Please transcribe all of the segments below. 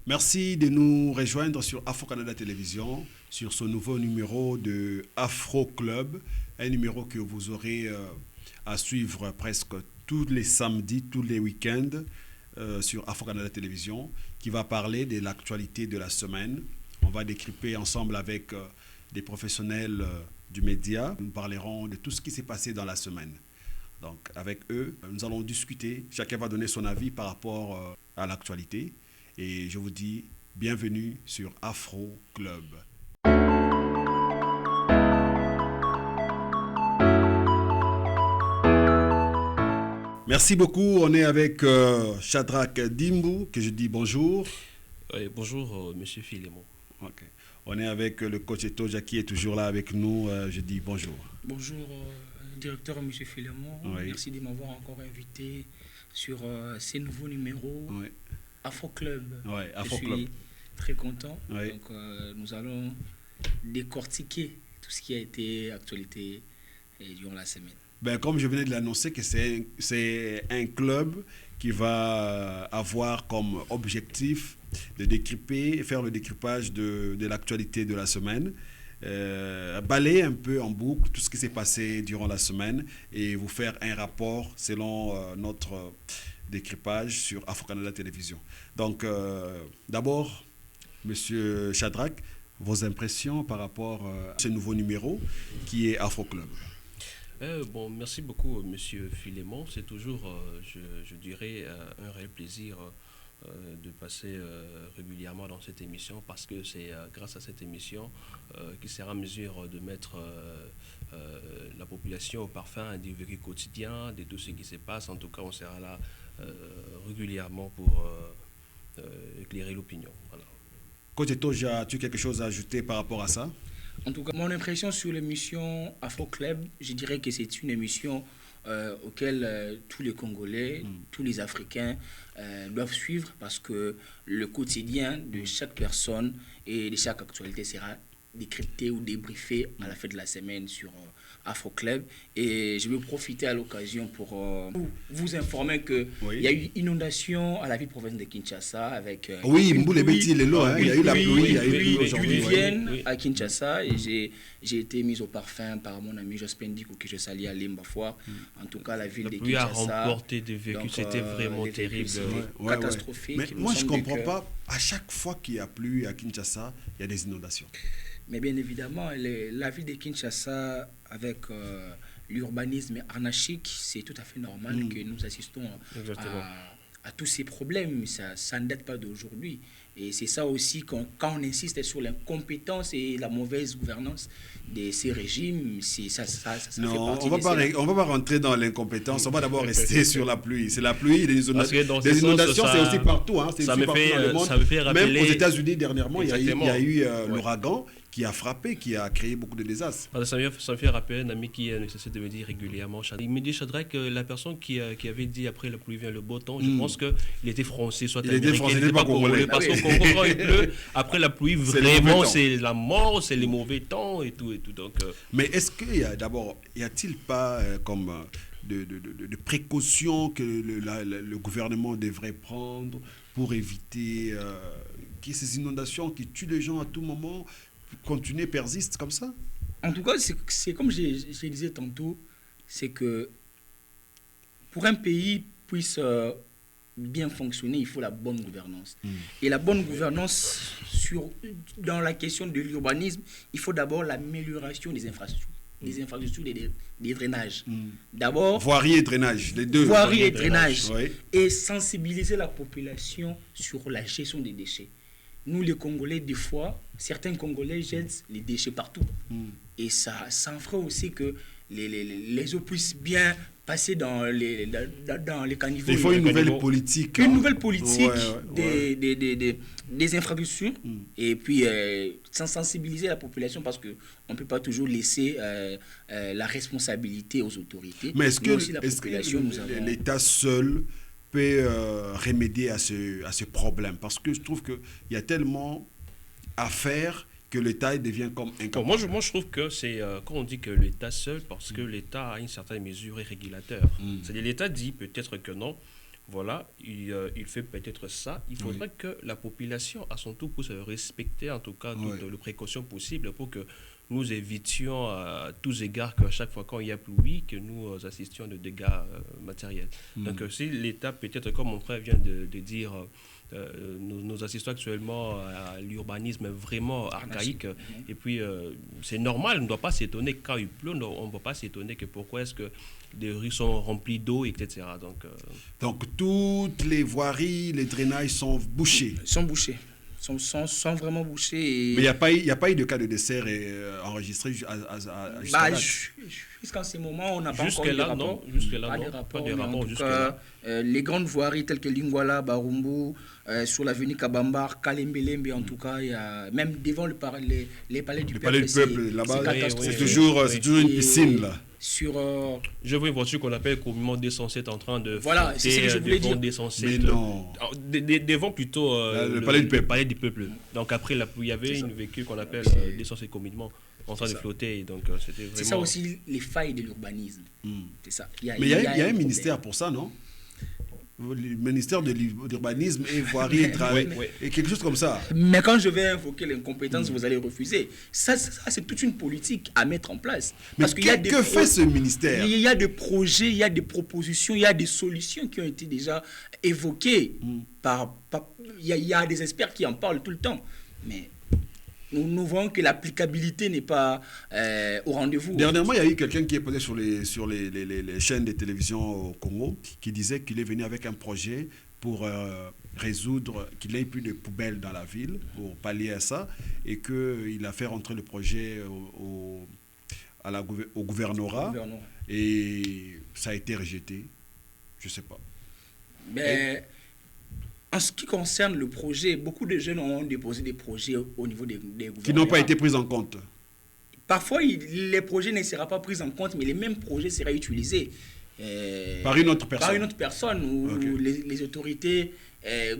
Merci de nous rejoindre sur Afro-Canada Télévision, sur ce nouveau numéro de Afro Club, un numéro que vous aurez à suivre presque tous les samedis, tous les week-ends sur Afro-Canada Télévision, qui va parler de l'actualité de la semaine. On va décrypter ensemble avec des professionnels du média. Nous parlerons de tout ce qui s'est passé dans la semaine. Donc avec eux, nous allons discuter. Chacun va donner son avis par rapport à l'actualité. Et je vous dis bienvenue sur Afro Club. Merci beaucoup. On est avec Shadrack Dimbu, que je dis bonjour. Oui, bonjour, monsieur Philémon. Okay. On est avec le coach Etoja qui est toujours là avec nous. Je dis bonjour. Bonjour, directeur monsieur Philémon. Oui. Merci de m'avoir encore invité sur ces nouveaux numéros. Oui. Afro Club. Ouais, Afro Je suis Club. très content. Oui. Donc, nous allons décortiquer tout ce qui a été actualité durant la semaine. Ben, comme je venais de l'annoncer, que c'est un club qui va avoir comme objectif de décryper, faire le décrypage de l'actualité de la semaine, balayer un peu en boucle tout ce qui s'est passé durant la semaine et vous faire un rapport selon notre décrypage sur Afro-Canada Télévision. Donc, d'abord, Monsieur Shadrack, vos impressions par rapport à ce nouveau numéro qui est Afro Club. Bon, merci beaucoup, monsieur Philémon. C'est toujours, je dirais, un réel plaisir de passer régulièrement dans cette émission parce que c'est grâce à cette émission qui sera en mesure de mettre la population au parfum du vécu quotidien, de tout ce qui se passe. En tout cas, on sera là régulièrement pour éclairer l'opinion. Voilà. Coach Etoja, as-tu quelque chose à ajouter par rapport à ça? En tout cas, mon impression sur l'émission Afro Club, je dirais que c'est une émission auquel tous les Congolais, tous les Africains doivent suivre parce que le quotidien de chaque personne et de chaque actualité sera décrypté ou débriefé à la fin de la semaine sur Afro Club. Et je vais profiter à l'occasion pour vous informer qu'il y a eu inondation à la ville province de Kinshasa avec oui, Mboulébeti, il est là, il y a eu la pluie, il y a eu pluie aujourd'hui. diluvienne à Kinshasa et j'ai été mis au parfum par mon ami Jospin Diko que je salue à Limbafoire. En tout cas, la ville de pluie Kinshasa a remporté des vécus, c'était vraiment terrible. Catastrophique. Mais moi, je ne comprends pas, à chaque fois qu'il y a plu à Kinshasa, il y a des inondations. Mais bien évidemment, la ville de Kinshasa, avec l'urbanisme anarchique, c'est tout à fait normal que nous assistons à tous ces problèmes. Ça ne date pas d'aujourd'hui. Et c'est ça aussi, quand on insiste sur l'incompétence et la mauvaise gouvernance de ces régimes, ça non, fait partie on va pas rentrer dans l'incompétence. On va d'abord rester sur la pluie. C'est la pluie, les inondations, c'est aussi partout. Hein, c'est aussi partout dans le monde. Ça me fait rappeler, même aux États-Unis, dernièrement, il y a eu ouais. l'ouragan qui a frappé, qui a créé beaucoup de désastres. Ça me fait rappeler un ami qui essaie de me dire régulièrement, il me dit, Shadrack, la personne qui avait dit après la pluie vient le beau temps, je pense qu'il était français, soit américain, il n'était pas congolais. Parce qu'au Congo, quand il pleut, après la pluie, vraiment, c'est la mort, c'est les mauvais temps et tout. Donc, mais est-ce qu'il y a d'abord, y a-t-il pas comme de précautions que le gouvernement devrait prendre pour éviter que ces inondations qui tuent les gens à tout moment continuer, persistent comme ça? En tout cas, c'est comme je disais tantôt, c'est que pour un pays puisse bien fonctionner, il faut la bonne gouvernance. Et la bonne gouvernance, dans la question de l'urbanisme, il faut d'abord l'amélioration des infrastructures. Des infrastructures, des drainages. D'abord, voirie et drainage, les deux. Voirie et drainage. Oui. Et sensibiliser la population sur la gestion des déchets. Nous, les Congolais, des fois, certains Congolais jettent les déchets partout. Et ça en ferait aussi que les eaux puissent bien passer dans les caniveaux. Il faut une nouvelle politique. Une nouvelle politique des infrastructures. Et puis, sans sensibiliser la population, parce qu'on ne peut pas toujours laisser la responsabilité aux autorités. Mais est-ce que l'État seul peut remédier à ce problème? Parce que je trouve qu'il y a tellement à faire que l'État devient comme incapable. Moi, je trouve que c'est quand on dit que l'État seul, parce que l'État a une certaine mesure est régulateur. C'est-à-dire l'État dit peut-être que non, Voilà, il fait peut-être ça. Il faudrait que la population, à son tour, puisse respecter en tout cas toutes les précautions possibles pour que nous évitions à tous égards qu'à chaque fois quand il y a pluie, que nous assistions à des dégâts matériels. Donc si l'État, peut-être comme mon frère vient de dire, nous assistons actuellement à l'urbanisme vraiment archaïque. Et puis, c'est normal, on ne doit pas s'étonner quand il pleut, on ne va pas s'étonner que pourquoi est-ce que des rues sont remplies d'eau, etc. Donc, toutes les voiries, les drainages sont bouchés. Sont bouchés. Sont vraiment bouchés. Et... Mais il n'y a pas eu de cas de décès enregistré jusqu'à ce moment, on n'a pas encore eu de rapport. Pas de rapport. En tout cas, les grandes voiries telles que Lingwala, Barumbu, sur l'avenue Kabambar, Kalembelembe, en tout cas, il y a, même devant les palais du peuple. Là-bas, c'est toujours une piscine, là. Je vois une voiture qu'on appelle communément 207 en train de voilà, c'est ce que je voulais dire. Mais non. Devant plutôt le palais du peuple. Donc après la pluie, il y avait une véhicule qu'on appelle 207 communément en train de flotter. Donc c'était vraiment... C'est ça aussi les failles de l'urbanisme. C'est ça. Mais il y a un ministère pour ça, non? Le ministère de l'urbanisme et voirie et quelque chose comme ça. Mais quand je vais invoquer l'incompétence, vous allez refuser. Ça c'est toute une politique à mettre en place. Parce que fait ce ministère? Il y a des projets, il y a des propositions, il y a des solutions qui ont été déjà évoquées. Il y a des experts qui en parlent tout le temps. Mais nous voyons que l'applicabilité n'est pas au rendez-vous. Dernièrement, il y a eu quelqu'un qui est posé sur les chaînes de télévision au Congo qui disait qu'il est venu avec un projet pour résoudre qu'il n'y ait plus de poubelles dans la ville, pour pallier à ça, et qu'il a fait rentrer le projet au gouvernorat, et ça a été rejeté. Je ne sais pas. Mais... En ce qui concerne le projet, beaucoup de jeunes ont déposé des projets au niveau des gouvernements. Qui n'ont pas été pris en compte. Parfois, les projets ne seront pas pris en compte, mais les mêmes projets seraient utilisés. Par une autre personne. Par une autre personne, ou les autorités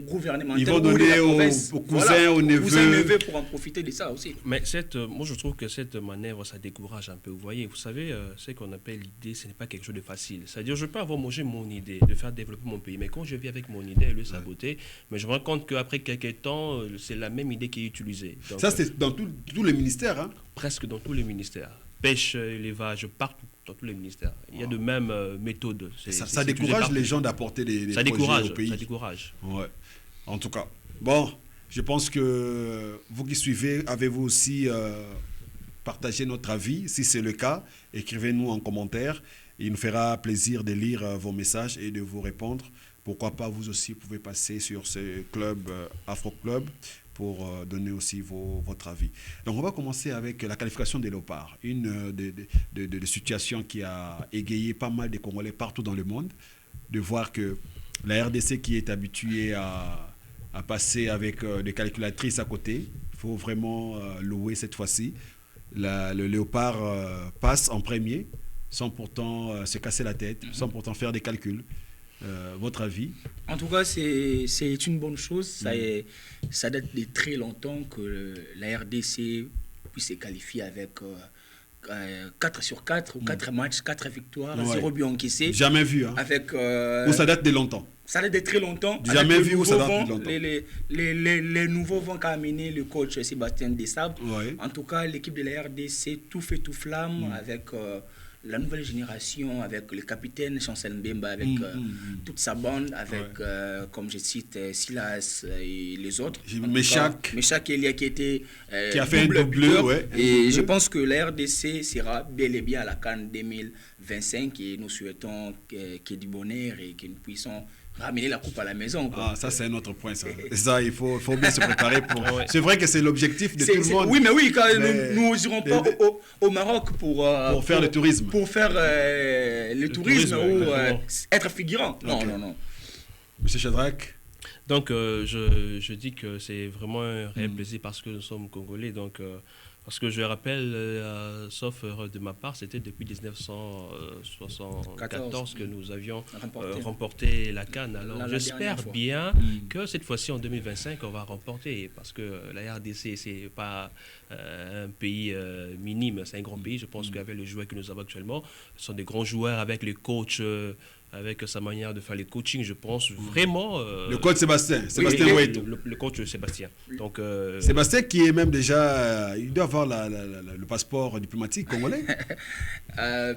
gouvernementales. Ils vont donner aux cousins, aux neveux. Pour en profiter de ça aussi. Mais moi, je trouve que cette manœuvre, ça décourage un peu. Vous voyez, vous savez, ce qu'on appelle l'idée, ce n'est pas quelque chose de facile. C'est-à-dire, je peux avoir mangé mon idée de faire développer mon pays, mais quand je vis avec mon idée, elle le saboter, mais je me rends compte qu'après quelques temps, c'est la même idée qui est utilisée. Donc, ça, c'est dans tous les ministères, hein? Presque dans tous les ministères. Pêche, élevage, partout, dans tous les ministères. Il y a de mêmes méthodes. Ça décourage les gens d'apporter des projets au pays. Ça décourage. Ouais. En tout cas. Bon, je pense que vous qui suivez, avez-vous aussi partagé notre avis? Si c'est le cas, écrivez-nous en commentaire. Il nous fera plaisir de lire vos messages et de vous répondre. Pourquoi pas, vous aussi, vous pouvez passer sur ce club, Afro Club, pour donner aussi votre avis. Donc, on va commencer avec la qualification des léopards. Une des situations qui a égayé pas mal de Congolais partout dans le monde, de voir que la RDC qui est habituée à passer avec des calculatrices à côté, il faut vraiment louer cette fois-ci. Le léopard passe en premier, sans pourtant se casser la tête, sans pourtant faire des calculs. Votre avis? En tout cas, c'est une bonne chose. Ça date de très longtemps que la RDC puisse se qualifier avec 4 sur 4 ou 4 matchs, 4 victoires, 0 but encaissé. Jamais vu. Hein. Avec, ou ça date de longtemps? Ça date de très longtemps. Jamais vu ou ça date de longtemps? Les nouveaux vents qu'a amené le coach Sébastien Desabre. Ouais. En tout cas, l'équipe de la RDC tout fait tout flamme avec... la nouvelle génération, avec le capitaine Chancel Mbemba, avec toute sa bande, avec, comme je cite, Silas et les autres. Meshak Elia qui a fait un doubleur. Et je pense que la RDC sera bel et bien à la CAN 2025 et nous souhaitons qu'il y ait du bonheur et que nous puissions ramener la coupe à la maison. Quoi. Ah, ça c'est un autre point. Ça il faut bien se préparer pour. C'est vrai que c'est l'objectif de tout le monde. Oui, mais oui, quand nous n'irons pas au Maroc pour faire le tourisme. Pour faire le tourisme ou être figurant. Non, non, non. Monsieur Shadrach. Donc, je dis que c'est vraiment un réel plaisir parce que nous sommes Congolais. Donc, parce que je rappelle, sauf erreur de ma part, c'était depuis 1974 que nous avions remporté la CAN. Alors j'espère bien que cette fois-ci, en 2025, on va remporter. Parce que la RDC, ce n'est pas un pays minime, c'est un grand pays. Je pense qu'avec les joueurs que nous avons actuellement, ce sont des grands joueurs avec les coachs avec sa manière de faire les coachings, je pense vraiment... le coach Sébastien Wade. Le coach Sébastien. Donc, Sébastien qui est même déjà... il doit avoir le passeport diplomatique congolais.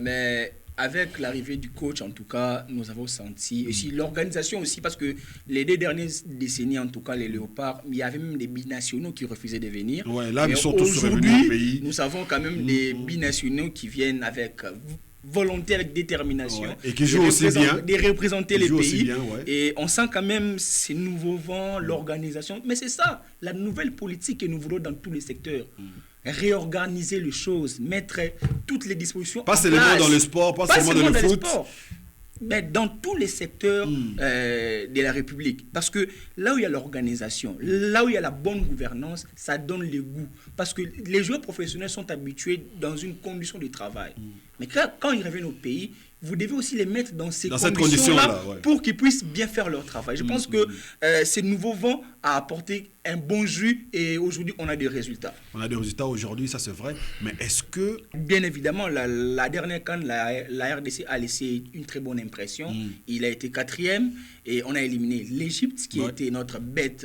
Mais avec l'arrivée du coach, en tout cas, nous avons senti, et si l'organisation aussi, parce que les 2 dernières décennies, en tout cas, les Léopards, il y avait même des binationaux qui refusaient de venir. Ouais, là, mais ils sont tous revenus au pays. Nous avons quand même des binationaux qui viennent avec volonté, avec détermination. Ouais. Et qui jouent aussi bien. De représenter les pays. Bien, ouais. Et on sent quand même ces nouveaux vents, l'organisation. Mais c'est ça, la nouvelle politique que nous voulons dans tous les secteurs. Réorganiser les choses, mettre toutes les dispositions pas seulement dans le sport, pas seulement dans le foot, mais dans tous les secteurs de la République. Parce que là où il y a l'organisation, là où il y a la bonne gouvernance, ça donne le goût. Parce que les joueurs professionnels sont habitués dans une condition de travail. Mais quand ils reviennent au pays, vous devez aussi les mettre dans ces conditions-là pour qu'ils puissent bien faire leur travail. Je pense que ces nouveaux vents a apporté un bon jus et aujourd'hui, on a des résultats. On a des résultats aujourd'hui, ça c'est vrai. Mais est-ce que... Bien évidemment, la dernière CAN, la RDC a laissé une très bonne impression. Il a été 4e et on a éliminé l'Égypte, qui était notre bête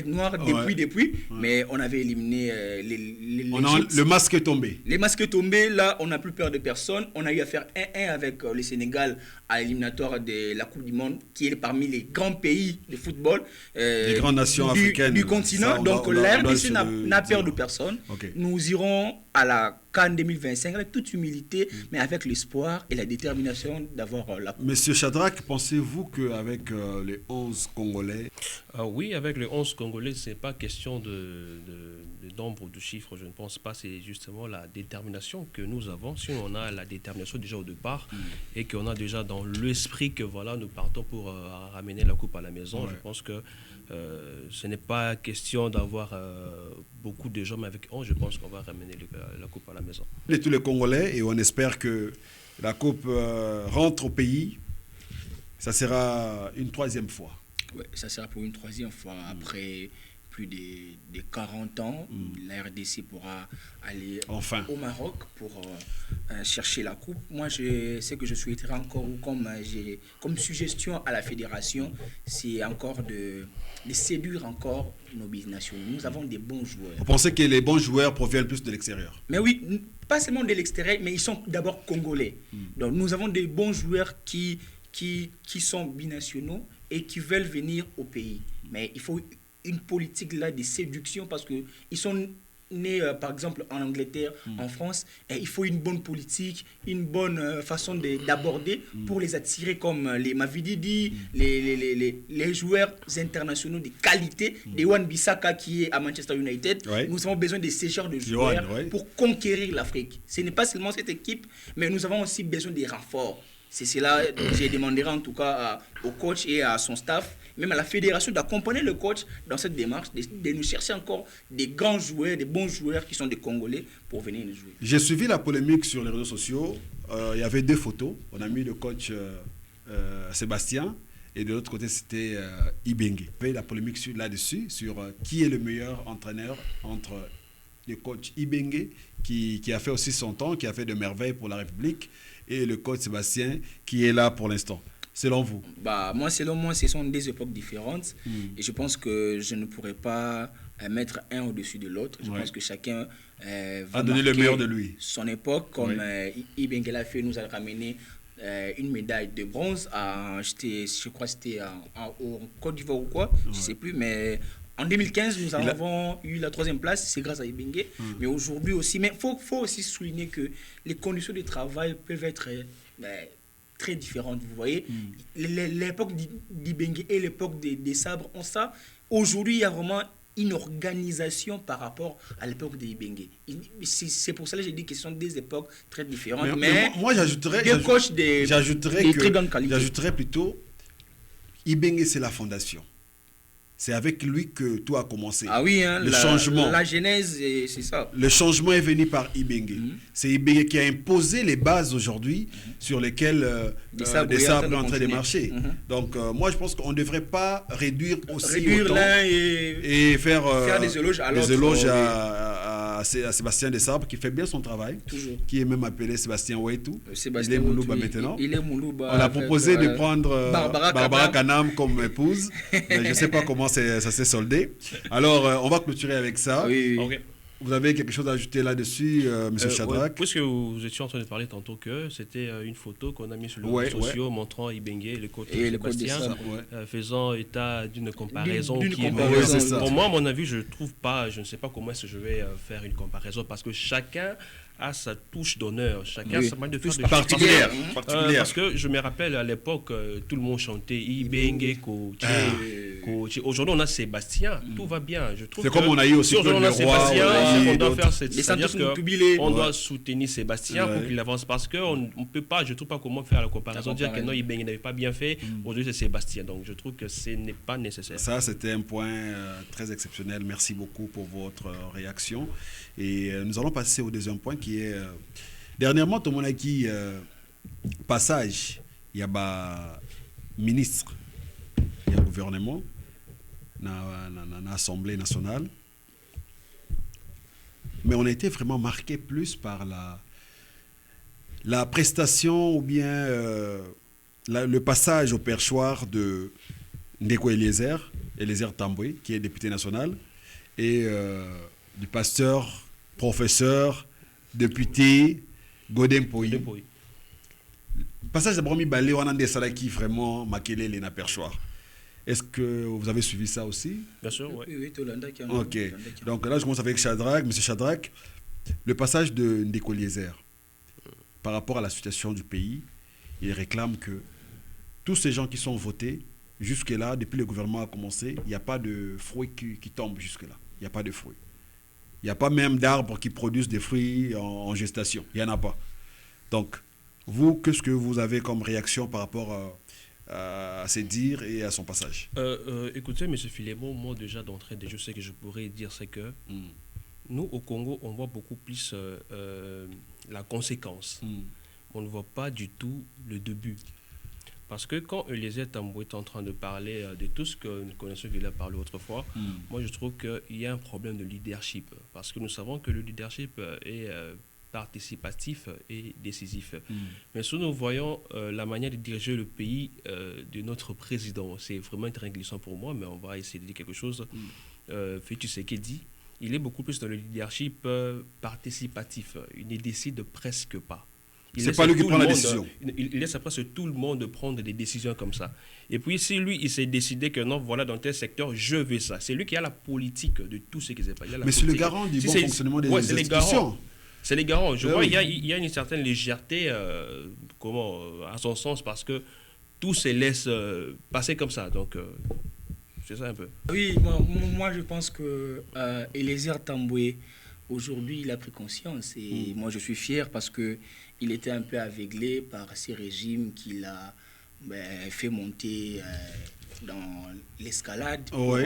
noire depuis. Mais on avait éliminé l'Égypte. Le masque est tombé. Les masques sont tombés, là, on n'a plus peur de personne. On a eu à faire 1-1 avec le Sénégal à l'éliminatoire de la Coupe du Monde, qui est parmi les grands pays de football. Les grandes nations africaines du continent. Ça, donc la RDC n'a peur de personne. Okay. Nous irons à la CAN 2025 avec toute humilité, mais avec l'espoir et la détermination d'avoir la Coupe. Monsieur Shadrack, pensez-vous qu'avec les 11 Congolais... Oui, avec les 11 Congolais, ce n'est pas question de nombre ou de chiffres, je ne pense pas. C'est justement la détermination que nous avons. Si on a la détermination déjà au départ et qu'on a déjà dans l'esprit que voilà, nous partons pour ramener la coupe à la maison, je pense que ce n'est pas question d'avoir beaucoup de gens, mais avec 11, je pense qu'on va ramener la coupe à la maison. Et tous les Congolais, et on espère que la coupe rentre au pays, ça sera une 3e fois. Oui, ça sera pour une 3e fois. Après plus de 40 ans, la RDC pourra aller au Maroc pour chercher la coupe. Moi, ce que je souhaiterais encore, comme suggestion à la fédération, c'est encore de séduire encore nos binationaux. Nous avons des bons joueurs. Vous pensez que les bons joueurs proviennent plus de l'extérieur? Mais oui, pas seulement de l'extérieur, mais ils sont d'abord congolais. Donc nous avons des bons joueurs qui sont binationaux et qui veulent venir au pays. Mais il faut une politique là de séduction parce qu'ils sont nés par exemple en Angleterre, en France, et il faut une bonne politique, une bonne façon d'aborder pour les attirer comme les Mavididi, les joueurs internationaux de qualité, des Wan-Bissaka qui est à Manchester United. Nous avons besoin de ces genres de joueurs pour conquérir l'Afrique. Ce n'est pas seulement cette équipe, mais nous avons aussi besoin des renforts. C'est cela que j'ai demandé en tout cas au coach et à son staff, même à la fédération, d'accompagner le coach dans cette démarche, de nous chercher encore des grands joueurs, des bons joueurs qui sont des Congolais pour venir nous jouer. J'ai suivi la polémique sur les réseaux sociaux. Il y avait 2 photos. On a mis le coach Sébastien et de l'autre côté c'était Ibenge. Il y avait la polémique là-dessus sur qui est le meilleur entraîneur entre le coach Ibenge qui a fait aussi son temps, qui a fait de merveilles pour la République, et le coach Sébastien qui est là pour l'instant. Selon vous? Selon moi, ce sont 2 époques différentes. Et je pense que je ne pourrais pas mettre un au-dessus de l'autre. Je pense que chacun va donner le meilleur de lui. Son époque, comme Ibenge l'a fait, nous a ramené une médaille de bronze. Je crois que c'était au Côte d'Ivoire ou quoi, je ne sais plus, mais... En 2015, nous avons eu la 3e place, c'est grâce à Ibenge. Mais aujourd'hui aussi, mais faut aussi souligner que les conditions de travail peuvent être très différentes. Vous voyez, l'époque d'Ibenge et l'époque des sabres ont ça. Aujourd'hui, il y a vraiment une organisation par rapport à l'époque d'Ibenge. C'est pour ça que j'ai dit que ce sont 2 époques très différentes. Mais moi, j'ajouterais plutôt, Ibenge, c'est la fondation. C'est avec lui que tout a commencé. Ah oui, changement. La genèse, c'est ça. Le changement est venu par Ibenge. C'est Ibenge qui a imposé les bases aujourd'hui sur lesquelles des sabres sont en train de marcher. Donc, moi, je pense qu'on ne devrait pas réduire autant l'un et faire des éloges à à Sébastien Desabre, qui fait bien son travail, Toujours. qui est même appelé Sébastien Ouettou. Sébastien Il est Moulouba Ouettou, maintenant. Il est Moulouba. On a avec, proposé de prendre Barbara Kanam comme épouse, mais je ne sais pas comment ça s'est soldé. Alors, on va clôturer avec ça. Oui, oui. Ok. Vous avez quelque chose à ajouter là-dessus, M. Shadrach? Ouais, puisque vous étiez en train de parler tantôt que c'était une photo qu'on a mise sur les réseaux sociaux montrant Ibenge, le coach Et le Sébastien, faisant état d'une comparaison D'une qui est comparaison, mauvaise. c'est ça. Pour moi, à mon avis, je ne sais pas comment est-ce que je vais faire une comparaison parce que chacun a sa touche d'honneur, chacun a sa manière de faire des choses. Particulière. Parce que je me rappelle à l'époque, tout le monde chantait Ibenge, coach. Aujourd'hui, on a Sébastien, tout va bien. Je trouve C'est comme on a eu aussi aujourd'hui, on a le roi, Sébastien, on doit d'autres. faire, Les c'est-à-dire Santos Moutoubile. qu'on doit soutenir Sébastien Ouais. pour qu'il avance parce qu'on ne peut pas, je ne trouve pas comment faire la comparaison, dire que non, il n'avait pas bien fait, aujourd'hui c'est Sébastien. Donc je trouve que ce n'est pas nécessaire. Ça, c'était un point très exceptionnel. Merci beaucoup pour votre réaction. Et nous allons passer au deuxième point qui est... dernièrement, tout le monde a dit passage, il y a ministre, il y a gouvernement, dans l'Assemblée nationale. Mais on a été vraiment marqué plus par la prestation ou bien le passage au perchoir de Ndeko Eliezer Tamboué, qui est député national, et du pasteur, professeur, député Godem Poyi. Passage de Bromi Balé, on a des salaki vraiment maquillés les na perchoir. Est-ce que vous avez suivi ça aussi? Bien sûr, oui. Oui, Tolanda qui en Ok. Donc là, je commence avec Shadrach. Monsieur Shadrach, le passage de Ndeko Eliezer par rapport à la situation du pays, il réclame que tous ces gens qui sont votés, jusque-là, depuis le gouvernement a commencé, il n'y a pas de fruits qui tombent jusque-là. Il n'y a pas de fruits. Il n'y a pas même d'arbres qui produisent des fruits en gestation. Il n'y en a pas. Donc, vous, qu'est-ce que vous avez comme réaction par rapport à ses dires et à son passage? Écoutez, M. Filémon, moi déjà d'entrée, je sais que je pourrais dire, c'est que nous, au Congo, on voit beaucoup plus la conséquence. On ne voit pas du tout le début. Parce que quand Eliezer Tamboué est en train de parler de tout ce que nous connaissons qu'il a parlé autrefois, moi je trouve qu'il y a un problème de leadership. Parce que nous savons que le leadership est participatif et décisif. Mais si nous voyons la manière de diriger le pays de notre président, c'est vraiment très glissant pour moi, mais on va essayer de dire quelque chose. Félix Tshisekedi, il est beaucoup plus dans le leadership participatif. Il ne décide presque pas. C'est pas lui qui prend la décision. Il laisse presque tout le monde prendre des décisions comme ça. Et puis si lui, il s'est décidé que non, voilà, dans tel secteur, je veux ça. C'est lui qui a la politique de tout ce qui s'est passé. Mais c'est le garant du bon fonctionnement des institutions. C'est les garants. Je vois, il y a une certaine légèreté, à son sens, parce que tout se laisse passer comme ça. Donc, c'est ça un peu. Oui, moi je pense que Eliezer Tamboué, aujourd'hui, il a pris conscience. Et moi, je suis fier parce qu'il était un peu aveuglé par ces régimes qu'il a fait monter dans l'escalade pour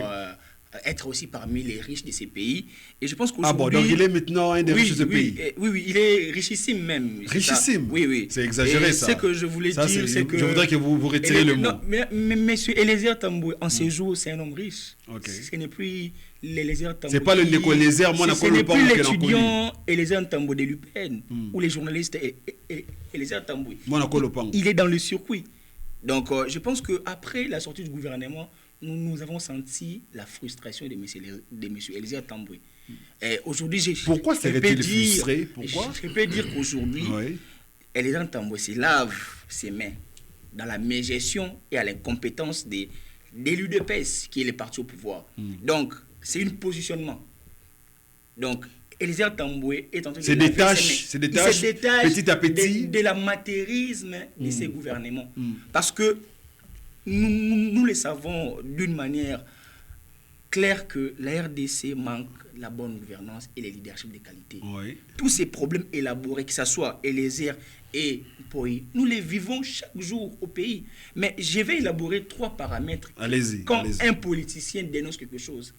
être aussi parmi les riches de ces pays. Et je pense qu'aujourd'hui... donc il est maintenant un des riches de ce pays. Oui, il est richissime même. Richissime? Oui. C'est exagéré, ça. Ce que je voulais dire, c'est que... Je voudrais que vous retirez le mot. Mais monsieur Eliezer Tamboué, en ces jours, c'est un homme riche. Okay. Ce n'est plus l'Eliezer Tamboué. C'est pas le Ndeko Eliezer, moi, ce n'est plus l'étudiant Eliezer Tamboué de l'UPN ou les journalistes Eliezer Tamboué. Il est dans le circuit. Donc, je pense qu'après la sortie du gouvernement, nous avons senti la frustration de M. Eliezer Tamboué. Aujourd'hui, pourquoi serait-il frustré? Pourquoi? Je peux dire qu'aujourd'hui, Eliezer Tamboué se lave ses mains dans la mégestion et à l'incompétence de l'UDPS, qui est le parti au pouvoir. Donc, c'est un positionnement. Donc, Eliezer Tamboué est en train de se détache petit à petit de l'amateurisme de ces gouvernements. Parce que nous le savons d'une manière claire que la RDC manque la bonne gouvernance et le leadership de qualité. Tous ces problèmes élaborés, que ce soit Eliezer et Poyi, nous les vivons chaque jour au pays. Mais je vais élaborer 3 paramètres. Quand un politicien dénonce quelque chose,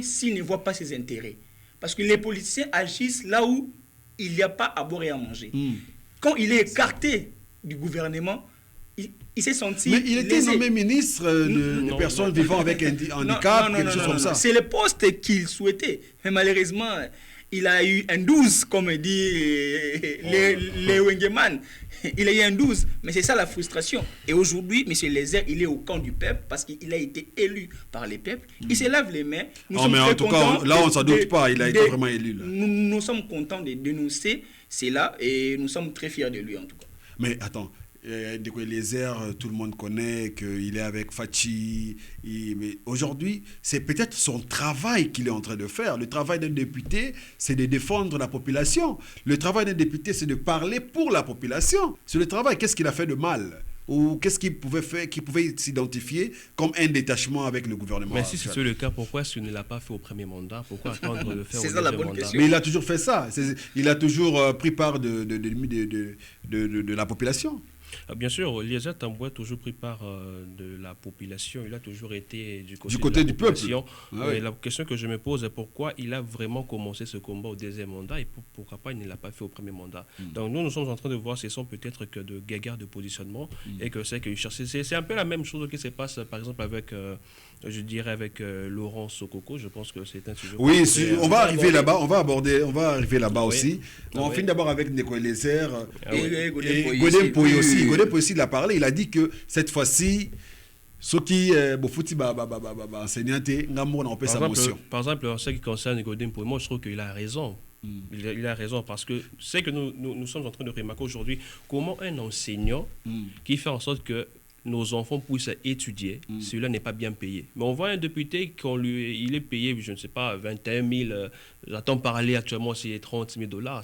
s'il ne voit pas ses intérêts. Parce que les politiciens agissent là où il n'y a pas à boire et à manger. Quand il est écarté du gouvernement, il s'est senti... Mais il était nommé ministre de personnes vivant avec un handicap, quelque chose comme ça. C'est le poste qu'il souhaitait. Mais malheureusement, il a eu un 12, comme dit les Wengeman. Il a eu un 12, mais c'est ça la frustration. Et aujourd'hui, M. Lézère, il est au camp du peuple parce qu'il a été élu par les peuples. Il se lave les mains. Mais en tout cas, là, on ne s'en doute pas, il a été vraiment élu. Là. Nous sommes contents de dénoncer cela et nous sommes très fiers de lui, en tout cas. Mais attends, Lézère, tout le monde connaît qu'il est avec Fachi. Mais aujourd'hui, c'est peut-être son travail qu'il est en train de faire. Le travail d'un député, c'est de défendre la population. Le travail d'un député, c'est de parler pour la population. C'est le travail. Qu'est-ce qu'il a fait de mal? Ou qu'est-ce qu'il pouvait faire, qu'il pouvait s'identifier comme un détachement avec le gouvernement? Mais si c'est le cas, pourquoi est-ce qu'il ne l'a pas fait au premier mandat? Pourquoi attendre de le faire au deuxième mandat? Question. Mais il a toujours fait ça. Il a toujours pris part de la population. Bien sûr, Lézère Tamboué a toujours pris part de la population. Il a toujours été du côté du peuple. Ah oui. La question que je me pose est pourquoi il a vraiment commencé ce combat au deuxième mandat et pourquoi pas il ne l'a pas fait au premier mandat. Donc nous sommes en train de voir ce sont peut-être que de guéguerres de positionnement et que c'est qu'il cherche. C'est un peu la même chose qui se passe par exemple avec, je dirais avec Laurent Sokoko. Je pense que c'est un sujet. Oui, on va arriver là-bas. On va arriver là-bas aussi. On finit d'abord avec Nicolas Lézère et Godem Poy aussi. Godem Poy aussi, il a parlé. Il a dit que cette fois-ci, ceux qui enseignants, on peut sa motion. Par exemple, en ce qui concerne Godem Poy, moi je trouve qu'il a raison. Il a raison parce que c'est que nous sommes en train de remarquer aujourd'hui comment un enseignant qui fait en sorte que nos enfants puissent étudier, celui-là n'est pas bien payé. Mais on voit un député, il est payé, je ne sais pas, 21 000, j'attends parler actuellement, c'est 30 000 $,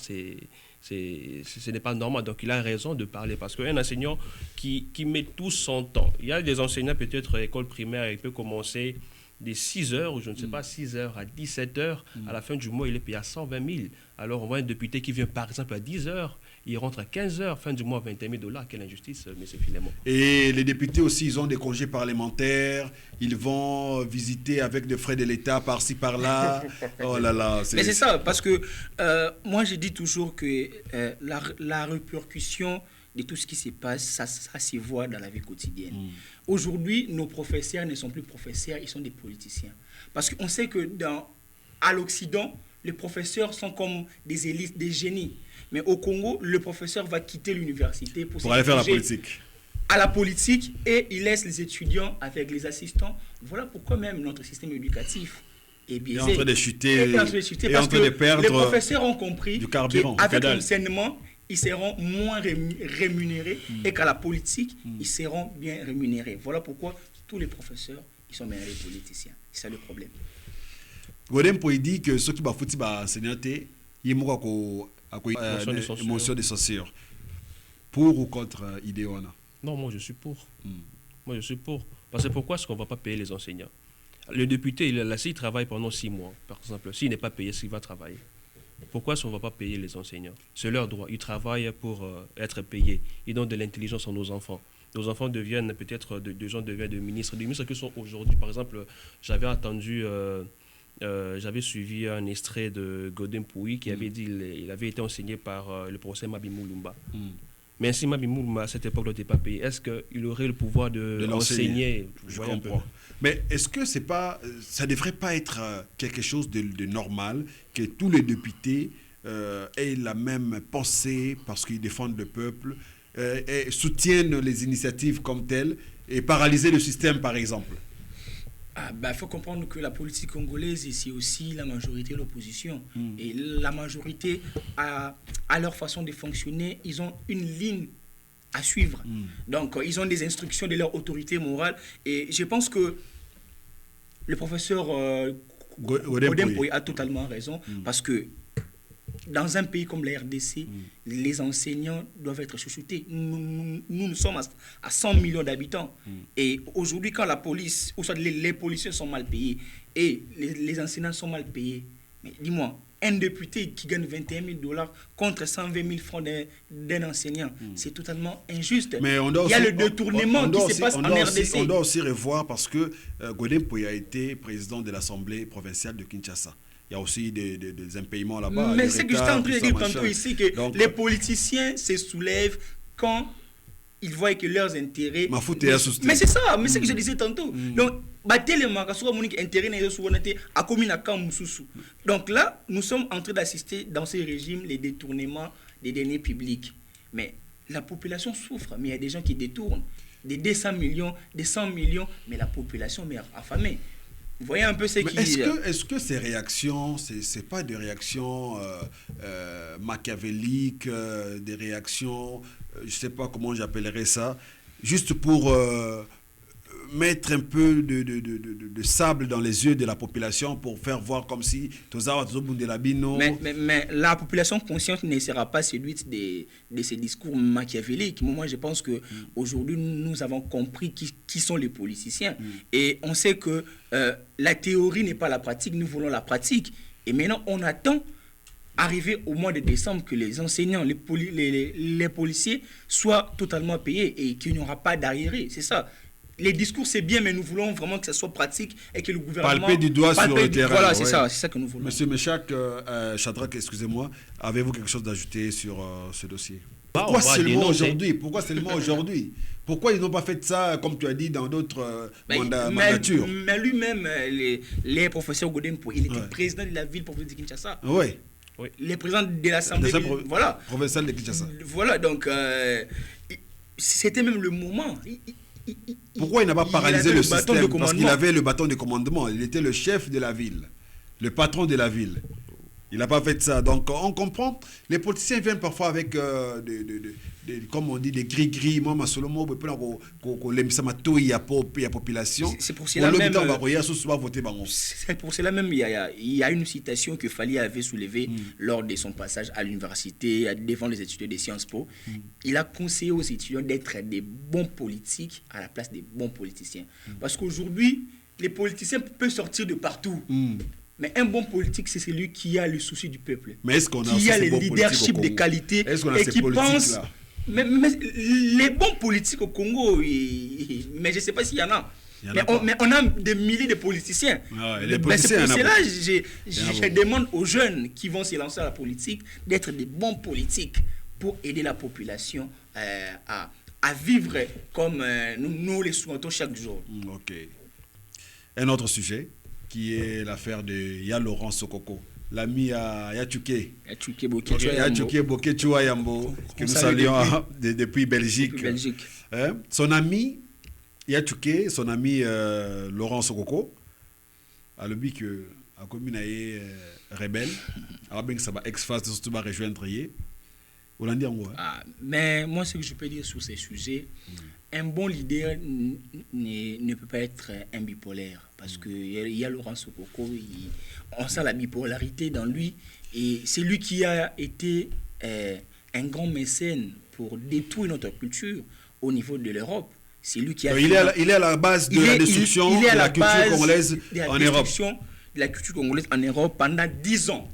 ce n'est pas normal. Donc il a raison de parler parce qu'un enseignant qui met tout son temps, il y a des enseignants peut-être à l'école primaire, il peut commencer de 6 heures, ou je ne sais pas, 6 heures à 17 heures, à la fin du mois, il est payé à 120 000. Alors on voit un député qui vient par exemple à 10 heures, il rentre à 15 heures, fin du mois, 21 000 $. Quelle injustice, M. Filémon. Et les députés aussi, ils ont des congés parlementaires, ils vont visiter avec des frais de l'État par-ci, par-là. Oh là là. Mais c'est ça, parce que moi, je dis toujours que la répercussion de tout ce qui se passe, ça se voit dans la vie quotidienne. Aujourd'hui, nos professeurs ne sont plus professeurs, ils sont des politiciens. Parce qu'on sait que à l'Occident, les professeurs sont comme des élites, des génies. Mais au Congo, le professeur va quitter l'université pour aller faire la politique. À la politique, et il laisse les étudiants avec les assistants. Voilà pourquoi même notre système éducatif est biaisé. Il est en train de chuter. Parce que les professeurs ont compris qu'avec l'enseignement, ils seront moins rémunérés et qu'à la politique, ils seront bien rémunérés. Voilà pourquoi tous les professeurs, ils sont meilleurs politiciens. C'est ça le problème. Godem Poy dit que ceux qui vont foutre enseignants, il y a une motion de censure. Pour ou contre Idéona? Non, moi je suis pour. Moi je suis pour. Parce que pourquoi est-ce qu'on ne va pas payer les enseignants? Le député, s'il travaille pendant 6 mois, par exemple, s'il n'est pas payé, s'il va travailler, pourquoi est-ce qu'on ne va pas payer les enseignants? C'est leur droit. Ils travaillent pour être payés. Ils donnent de l'intelligence à nos enfants. Nos enfants deviennent peut-être, des gens deviennent des ministres qui sont aujourd'hui. Par exemple, j'avais entendu, j'avais suivi un extrait de Godem Poy qui avait dit qu'il avait été enseigné par le professeur Mabimou Lumba. Mais si Mabimou Lumba à cette époque n'était pas payé, est-ce qu'il aurait le pouvoir de l'enseigner? Je comprends. Mais est-ce que ça ne devrait pas être quelque chose de normal que tous les députés aient la même pensée parce qu'ils défendent le peuple et soutiennent les initiatives comme telles et paralyser le système, par exemple? Il faut comprendre que la politique congolaise, c'est aussi la majorité de l'opposition. Et la majorité, à leur façon de fonctionner, ils ont une ligne à suivre. Donc, ils ont des instructions de leur autorité morale. Et je pense que le professeur Godem Poy a totalement raison, parce que dans un pays comme la RDC, les enseignants doivent être chouchoutés. Nous sommes à 100 millions d'habitants. Et aujourd'hui, quand la police, ou soit les policiers sont mal payés et les enseignants sont mal payés, mais dis-moi, un député qui gagne 21 000 $ contre 120 000 francs d'un enseignant, c'est totalement injuste. Mais il y a le détournement qui se passe en RDC. On doit aussi revoir parce que Godem Poy a été président de l'Assemblée provinciale de Kinshasa. Il y a aussi des impayements là-bas. Mais c'est que j'étais en train de dire tantôt ici que les politiciens se soulèvent quand ils voient que leurs intérêts... Mais c'est ça, mais c'est que je disais tantôt. Donc, Donc là, nous sommes en train d'assister dans ces régimes les détournements des deniers publics. Mais la population souffre, mais il y a des gens qui détournent des 200 millions, des 100 millions, mais la population meurt affamée. Vous voyez un peu ce qui... Est-ce que ces réactions, c'est pas des réactions machiavéliques, des réactions, je sais pas comment j'appellerais ça, juste pour mettre un peu de sable dans les yeux de la population pour faire voir comme si mais la population consciente ne sera pas séduite de ces discours machiavéliques. Moi, je pense que aujourd'hui nous avons compris qui sont les politiciens. Et on sait que la théorie n'est pas la pratique, nous voulons la pratique. Et maintenant, on attend arriver au mois de décembre que les enseignants, les policiers soient totalement payés et qu'il n'y aura pas d'arriérés. C'est ça. Les discours, c'est bien, mais nous voulons vraiment que ça soit pratique et que le gouvernement... Palper du doigt sur le terrain. Voilà, c'est ça que nous voulons. Monsieur Meshak, Shadrack, excusez-moi, avez-vous quelque chose d'ajouter sur ce dossier? Pourquoi seulement aujourd'hui? Pourquoi ils n'ont pas fait ça, comme tu as dit, dans d'autres mandatures? Mais lui-même, les professeurs Godempo, il était président de la ville provinciale de Kinshasa. Oui. Les présidents de l'Assemblée provinciale de Kinshasa. Voilà, donc c'était même le moment. Pourquoi il n'a pas paralysé le système? Parce qu'il avait le bâton de commandement. Il était le chef de la ville, le patron de la ville. Il n'a pas fait ça. Donc, on comprend. Les politiciens viennent parfois avec, comme on dit, des gris-gris. Moi, c'est pour cela même, il y a une citation que Fali avait soulevée lors de son passage à l'université, devant les étudiants de Sciences Po. Il a conseillé aux étudiants d'être des bons politiques à la place des bons politiciens. Parce qu'aujourd'hui, les politiciens peuvent sortir de partout. Mais un bon politique, c'est celui qui a le souci du peuple. Mais est-ce qu'on a qui a le leadership de qualité et qui pense... Mais les bons politiques au Congo, mais je ne sais pas s'il y en a. Mais on a des milliers de politiciens. C'est pour cela que je demande aux jeunes qui vont se lancer à la politique d'être des bons politiques pour aider la population à vivre comme nous les souhaitons chaque jour. Ok. Un autre sujet qui est l'affaire de Laurent Sokoko, l'ami à Yatuke Boketua-Yambo, que nous saluons depuis Belgique. Son ami Yatuke, son ami Laurent Sokoko, a le but que a commune rebelle, a bien que ça va ex-face surtout va rejoindre mais moi ce que je peux dire sur ces sujets, un bon leader ne peut pas être un bipolaire. Parce qu'il y a Laurent Sokoko, on sent la bipolarité dans lui. Et c'est lui qui a été un grand mécène pour détruire notre culture au niveau de l'Europe. C'est lui qui a... Il est à la base de la destruction de la culture congolaise en Europe. De la culture congolaise en Europe pendant 10 ans.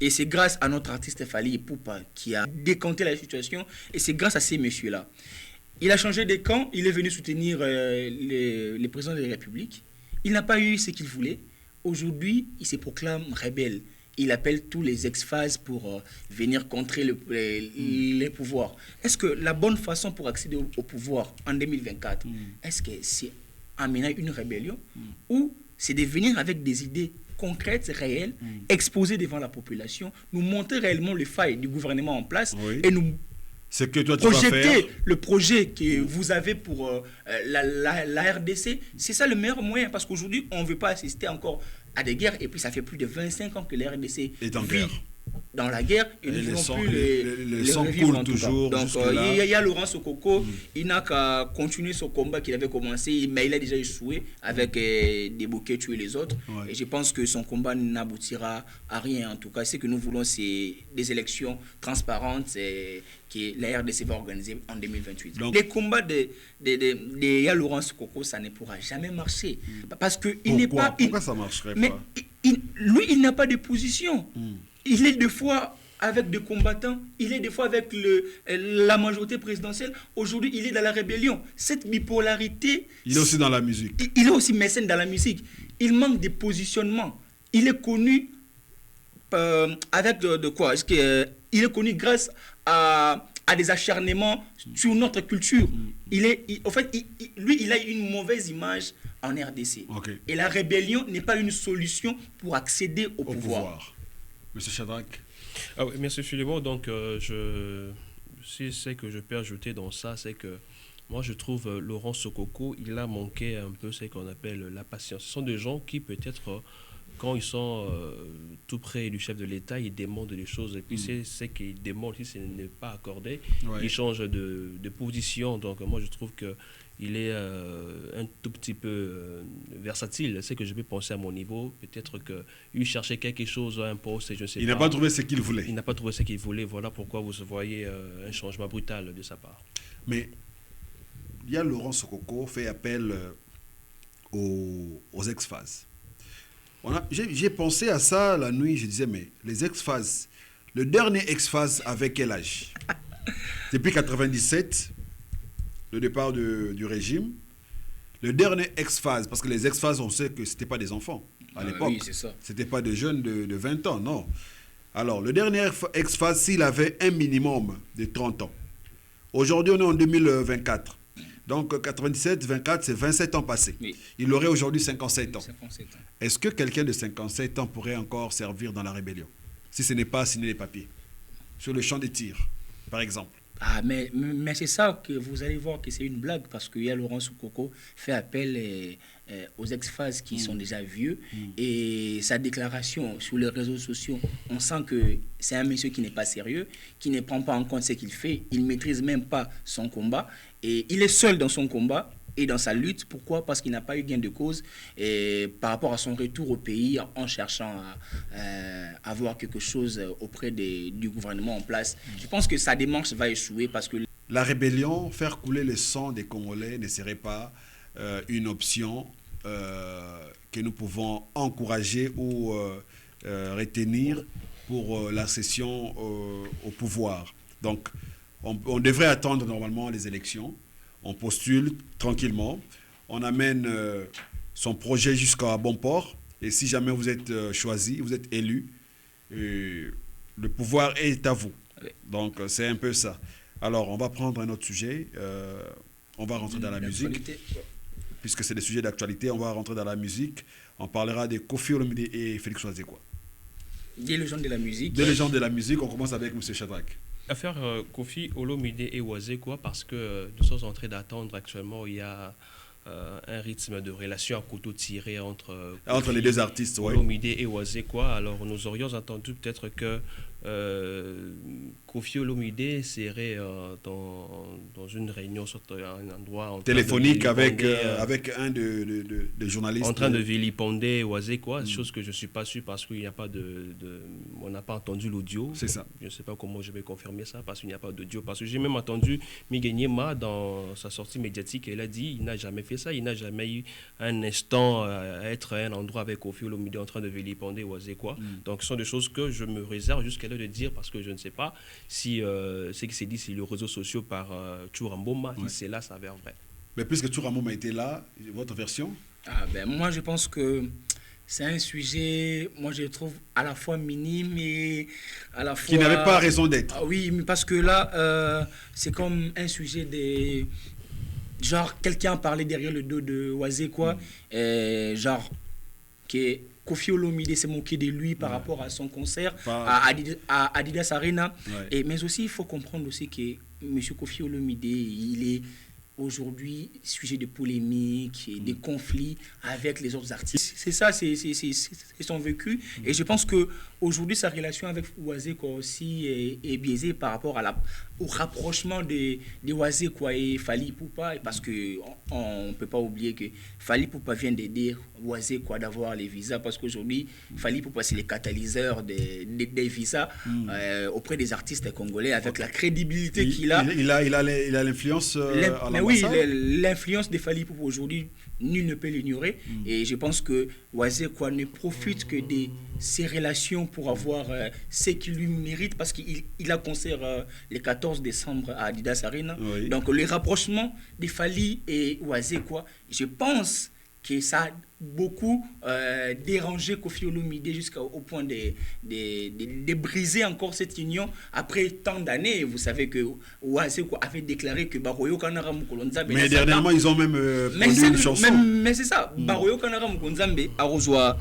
Et c'est grâce à notre artiste Fali Ipupa qui a décanté la situation. Et c'est grâce à ces messieurs-là. Il a changé de camp, il est venu soutenir les présidents de la République. Il n'a pas eu ce qu'il voulait. Aujourd'hui, il se proclame rebelle. Il appelle tous les ex-phases pour venir contrer les pouvoirs. Est-ce que la bonne façon pour accéder au pouvoir en 2024, est-ce que c'est en menant une rébellion ou c'est de venir avec des idées concrètes, réelles, exposées devant la population, nous montrer réellement les failles du gouvernement en place et nous... C'est que toi, tu vas faire. Le projet que vous avez pour la RDC, c'est ça le meilleur moyen. Parce qu'aujourd'hui, on ne veut pas assister encore à des guerres. Et puis, ça fait plus de 25 ans que la RDC est en guerre. Dans la guerre. Et nous ne voulons plus les sangs coulent toujours. Donc, il y a Laurent Sokoko. Il n'a qu'à continuer ce combat qu'il avait commencé. Mais il a déjà échoué avec des bouquets tués les autres. Et je pense que son combat n'aboutira à rien. En tout cas, ce que nous voulons, c'est des élections transparentes que la RDC va organiser en 2028. Donc, les combats de Laurent Sokoko, ça ne pourra jamais marcher. Parce que il n'est pas... Pourquoi ça ne marcherait pas? Lui, il n'a pas de position. Il est des fois avec des combattants, il est des fois avec la majorité présidentielle. Aujourd'hui, il est dans la rébellion. Cette bipolarité... Il est aussi dans la musique. Il est aussi mécène dans la musique. Il manque de positionnement. Il est connu avec de quoi? Il est connu grâce à a des acharnements sur notre culture. En fait, lui, il a une mauvaise image en RDC. Okay. Et la rébellion n'est pas une solution pour accéder au pouvoir. Monsieur Shadrack. Ah oui, merci Philémon. Donc, si c'est que je peux ajouter dans ça, c'est que moi, je trouve Laurent Sokoko, il a manqué un peu ce qu'on appelle la patience. Ce sont des gens qui, peut-être, quand ils sont tout près du chef de l'État, ils demandent des choses. Et puis, c'est qu'ils demandent, si ce n'est pas accordé, ils changent de position. Donc, moi, je trouve qu'il est un tout petit peu versatile. C'est que je peux penser à mon niveau. Peut-être qu'il cherchait quelque chose, un poste, et je ne sais pas. Il n'a pas trouvé ce qu'il voulait. Il n'a pas trouvé ce qu'il voulait. Voilà pourquoi vous voyez un changement brutal de sa part. Mais il y a Laurent Sokoko fait appel aux ex-phases. J'ai pensé à ça la nuit, je disais, mais les ex-phases, le dernier ex-phase avait quel âge? Depuis 97, le départ du régime, le dernier ex-phase, parce que les ex-phases, on sait que ce n'était pas des enfants à l'époque. Oui, c'est ça. Ce n'était pas des jeunes de 20 ans, non. Alors, le dernier ex-phase, s'il avait un minimum de 30 ans. Aujourd'hui, on est en 2024. Donc, 97, 24, c'est 27 ans passés. Oui. Il aurait aujourd'hui 57 ans. 57 ans. Est-ce que quelqu'un de 57 ans pourrait encore servir dans la rébellion, si ce n'est pas signer les papiers sur le champ des tirs, par exemple? Ah, mais c'est ça que vous allez voir que c'est une blague, parce qu'il y a Laurent Sokoko fait appel aux ex-phases qui sont déjà vieux, et sa déclaration sur les réseaux sociaux, on sent que c'est un monsieur qui n'est pas sérieux, qui ne prend pas en compte ce qu'il fait, il ne maîtrise même pas son combat, et il est seul dans son combat et dans sa lutte. Pourquoi? Parce qu'il n'a pas eu gain de cause et par rapport à son retour au pays en cherchant à avoir quelque chose auprès du gouvernement en place. Je pense que sa démarche va échouer parce que... La rébellion, faire couler le sang des Congolais ne serait pas une option que nous pouvons encourager ou retenir pour l'accession au pouvoir. Donc, on devrait attendre normalement les élections. On postule tranquillement. On amène son projet jusqu'à bon port. Et si jamais vous êtes choisi, vous êtes élu, le pouvoir est à vous. Oui. Donc, c'est un peu ça. Alors, on va prendre un autre sujet. On va rentrer dans la musique. Puisque c'est des sujets d'actualité, on va rentrer dans la musique. On parlera de Koffi Olomide et Félix Ouazekwa. Des légendes de la musique. Des légendes de la musique. On commence avec M. Shadrack. Affaire Koffi Olomide et Ouazekwa, parce que nous sommes en train d'attendre actuellement, il y a un rythme de relation à couteau tiré entre les deux artistes, Olomide et Ouazekwa. Alors nous aurions attendu peut-être que Koffi Olomide serait dans une réunion sur un endroit téléphonique avec un des journalistes en train de vilipender Ouazekwa, chose que je ne suis pas sûr parce qu'il n'y a pas on n'a pas entendu l'audio. C'est ça. Je ne sais pas comment je vais confirmer ça parce qu'il n'y a pas d'audio, parce que j'ai même entendu Miguel Ma dans sa sortie médiatique, elle a dit il n'a jamais fait ça, il n'a jamais eu un instant à être à un endroit avec Koffi Olomide en train de vilipender Ouazekwa. Donc ce sont des choses que je me réserve jusqu'à l'heure de dire, parce que je ne sais pas si ce qui s'est dit sur les réseaux sociaux par Chouramboma, si c'est là, ça s'avère vrai. Mais puisque Chouramboma était là, votre version? Moi, je pense que c'est un sujet, moi je trouve à la fois minime et à la fois... Qui n'avait pas raison d'être. Oui, mais parce que là, c'est comme un sujet des... Genre, quelqu'un a parlé derrière le dos de Ouazekwa, genre, que Koffi Olomide s'est moqué de lui par rapport à son concert à Adidas Arena. Mais aussi, il faut comprendre aussi que M. Koffi Olomide, il est aujourd'hui sujet de polémiques et de conflits avec les autres artistes. C'est ça, c'est son vécu. Et je pense qu'aujourd'hui, sa relation avec Ouazekwa aussi est biaisée par rapport au rapprochement de Ouazekwa et Fally Ipupa, parce qu'on ne peut pas oublier que Fally Ipupa vient d'aider Ouazekwa d'avoir les visas, parce qu'aujourd'hui, Fally Ipupa, c'est le catalyseur des visas auprès des artistes congolais, avec la crédibilité qu'il a. Il a l'influence à l'ambassade. Oui, l'influence de Fally Ipupa aujourd'hui, nul ne peut l'ignorer. Et je pense que Ouazekwa ne profite que de ses relations pour avoir ce qu'il lui mérite, parce qu'il a concert le 14 décembre à Adidas Arena. Oui. Donc le rapprochement de Fally et Ouazekwa, je pense que ça a beaucoup dérangé Koffi Olomide jusqu'au point de briser encore cette union après tant d'années. Vous savez que Oasé avait déclaré que Baroyo Kanara Mukolonzambe. Mais dernièrement, ils ont même produit une chanson. Mais c'est ça. Baroyo Kanara Mukolonzambe a rejoint.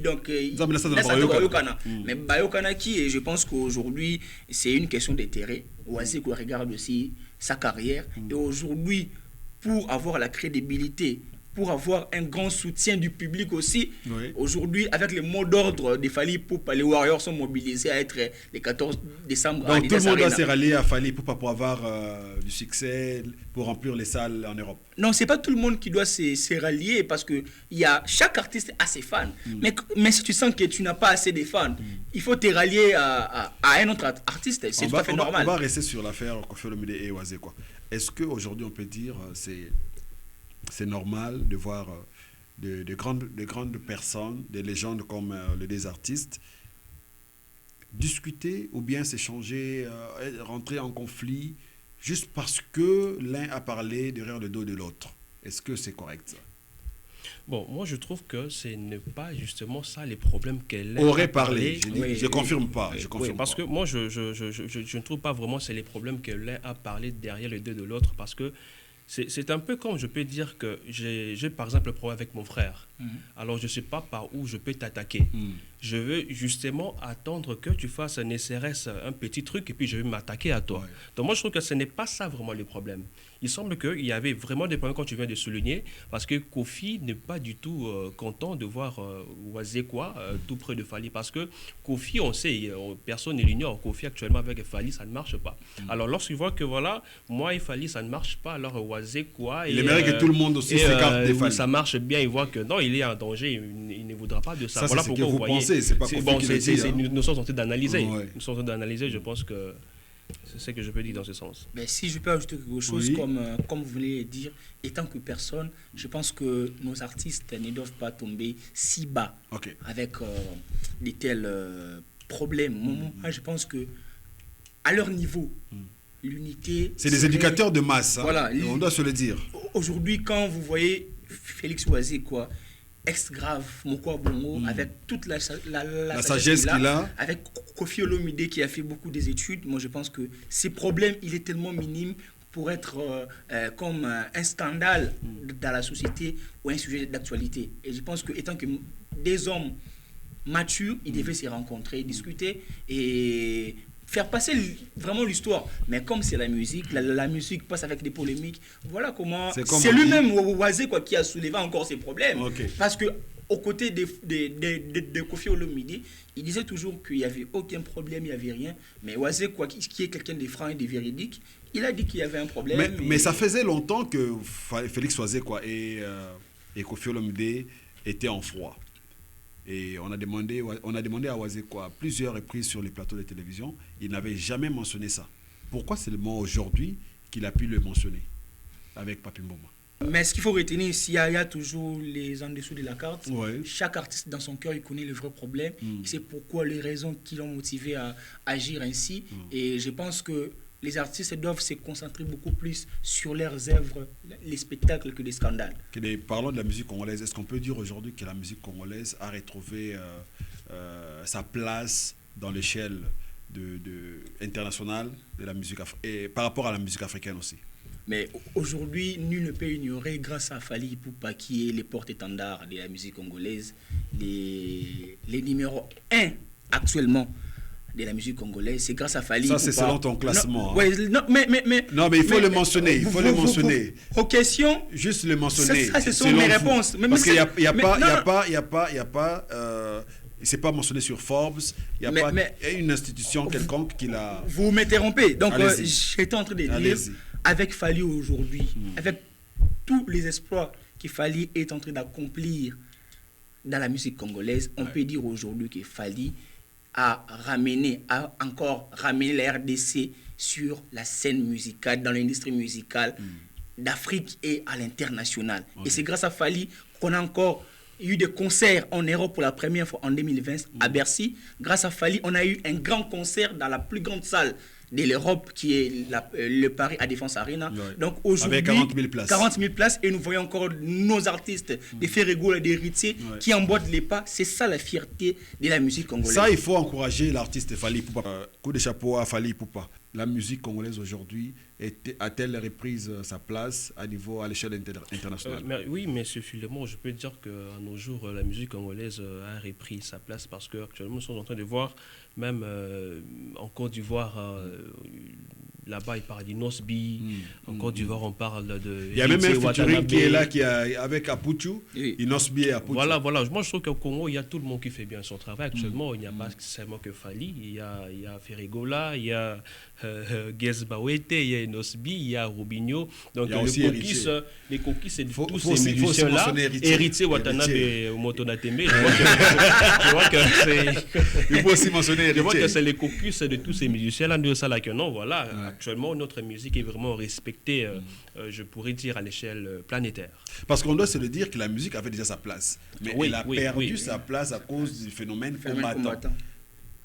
Donc, Baroyo Kana. Mais Baroyo Kana qui, et je pense qu'aujourd'hui, c'est une question d'intérêt. Oasé regarde aussi sa carrière. Et aujourd'hui, pour avoir la crédibilité, pour avoir un grand soutien du public aussi. Oui. Aujourd'hui, avec le mot d'ordre de Fally Ipupa, les Warriors sont mobilisés à être le 14 décembre. Donc tout le monde doit se rallier à Fally Ipupa pour avoir du succès, pour remplir les salles en Europe. Non, c'est pas tout le monde qui doit se rallier parce que chaque artiste a ses fans. Mais si tu sens que tu n'as pas assez de fans, il faut te rallier à un autre artiste. C'est tout à fait normal. On va rester sur l'affaire Koffi Olomide et Oasé. Est-ce qu'aujourd'hui on peut dire c'est normal de voir de grandes personnes, des légendes comme les artistes, discuter ou bien s'échanger, rentrer en conflit, juste parce que l'un a parlé derrière le dos de l'autre? Est-ce que c'est correct, ça? Bon, moi je trouve que ce n'est pas justement ça les problèmes qu'elle aurait parlé. Je confirme pas. Parce que moi je ne trouve pas vraiment c'est les problèmes que l'un a parlé derrière le dos de l'autre, parce que c'est un peu comme je peux dire que j'ai par exemple un problème avec mon frère. Alors je ne sais pas par où je peux t'attaquer. Je veux justement attendre que tu fasses un SRS, un petit truc, et puis je vais m'attaquer à toi. Ouais. Donc moi je trouve que ce n'est pas ça vraiment le problème. Il semble qu'il y avait vraiment des problèmes, quand tu viens de souligner, parce que Koffi n'est pas du tout content de voir Oasé tout près de Fally. Parce que Koffi, on sait, personne ne l'ignore, Koffi actuellement avec Fally, ça ne marche pas. Alors lorsqu'il voit que voilà, moi et Fally, ça ne marche pas, alors Oasé il aimerait que tout le monde aussi s'écarte des Fally. Ça marche bien, il voit que non, il est en danger, il ne voudra pas de ça. Voilà pourquoi vous pensez, c'est pas Koffi qui le dit. Nous sommes en train d'analyser. Ouais. Nous sommes en train d'analyser, je pense que c'est ce que je peux dire dans ce sens. Mais si je peux ajouter quelque chose, comme vous voulez dire, étant que personne, je pense que nos artistes ne doivent pas tomber si bas avec de tels problèmes. Moi, je pense que à leur niveau, l'unité... C'est des éducateurs de masse, hein. Voilà, on doit se le dire. Aujourd'hui, quand vous voyez Félix Oasé, ex-grave, Mokwa Bongo, avec toute la sagesse qu'il a, avec Koffi Olomide qui a fait beaucoup des études, moi je pense que ces problèmes, il est tellement minime pour être comme un scandale dans la société ou un sujet d'actualité. Et je pense que étant que des hommes matures, ils devaient se rencontrer, discuter et faire passer vraiment l'histoire. Mais comme c'est la musique, la musique passe avec des polémiques. Voilà comment... C'est lui-même, Oasé, qui a soulevé encore ces problèmes. Parce que aux côtés de Koffi Olomide, il disait toujours qu'il n'y avait aucun problème, il n'y avait rien. Mais Oasé, qui est quelqu'un de franc et de véridique, il a dit qu'il y avait un problème. Mais ça faisait longtemps que Félix Oasé et Koffi Olomide étaient en froid. Et on a demandé à Oasé plusieurs reprises sur les plateaux de télévision. Il n'avait jamais mentionné ça. Pourquoi seulement aujourd'hui qu'il a pu le mentionner avec Papi Mboma? Mais ce qu'il faut retenir, s'il y a toujours les en dessous de la carte, chaque artiste dans son cœur, il connaît le vrai problème. C'est pourquoi les raisons qui l'ont motivé à agir ainsi. Et je pense que les artistes doivent se concentrer beaucoup plus sur leurs œuvres, les spectacles, que les scandales. Parlons de la musique congolaise. Est-ce qu'on peut dire aujourd'hui que la musique congolaise a retrouvé sa place dans l'échelle internationale de la musique et par rapport à la musique africaine aussi? Mais aujourd'hui, nul ne peut ignorer, grâce à Fally Ipupa, qui est les porte-étendards de la musique congolaise, les numéros 1 actuellement de la musique congolaise, c'est grâce à Fally Ipupa. Ça, c'est selon ton classement. Non, mais il faut le mentionner. Il faut le mentionner. Aux questions, juste le mentionner. Ça, ce sont mes réponses. Parce qu'il n'y a pas c'est pas mentionné sur Forbes. Il n'y a pas une institution quelconque qui l'a... Vous m'interrompez. Donc, j'étais en train de dire, avec Fally aujourd'hui, avec tous les exploits que Fally est en train d'accomplir dans la musique congolaise, on peut dire aujourd'hui que Fally a encore ramené la RDC sur la scène musicale, dans l'industrie musicale d'Afrique et à l'international. Et c'est grâce à Fally qu'on a encore eu des concerts en Europe pour la première fois en 2020 à Bercy. Grâce à Fally, on a eu un grand concert dans la plus grande salle de l'Europe, qui est le Paris à Défense Arena. Ouais. Donc aujourd'hui, avec 40 000 places. 40 000 places, et nous voyons encore nos artistes, des Ferrego et des Ritier, qui emboîtent les pas. C'est ça la fierté de la musique congolaise. Ça, il faut encourager l'artiste Fally Ipupa. Coup de chapeau à Fally Ipupa. La musique congolaise aujourd'hui a-t-elle reprise sa place à l'échelle internationale? Oui, mais Philemon, je peux dire qu'à nos jours, la musique congolaise a repris sa place parce qu'actuellement, nous sommes en train de voir, même en Côte d'Ivoire, là-bas, il parle d'Inosbi. En Côte d'Ivoire, on parle de... Il y a même un featuring qui est là, avec Apuchu, Inosbi et Apuchu. Voilà. Moi, je trouve qu'au Congo, il y a tout le monde qui fait bien son travail. Actuellement, il n'y a pas seulement que Fally. Il y a Ferregola, il y a Gez Bawete, il y a Inosbi, il y a Robinho. Donc, les coquilles, c'est de tous ces musiciens-là. Héritier Watanabe et Motonatembe. Je vois que c'est... Il faut aussi mentionner Héritier. Je vois que c'est les coquilles de tous ces musiciens-là. De ça, là, que non, voilà. Actuellement, notre musique est vraiment respectée, je pourrais dire, à l'échelle planétaire. Parce qu'on doit se le dire que la musique avait déjà sa place. Mais elle a perdu sa place à cause du phénomène combattant.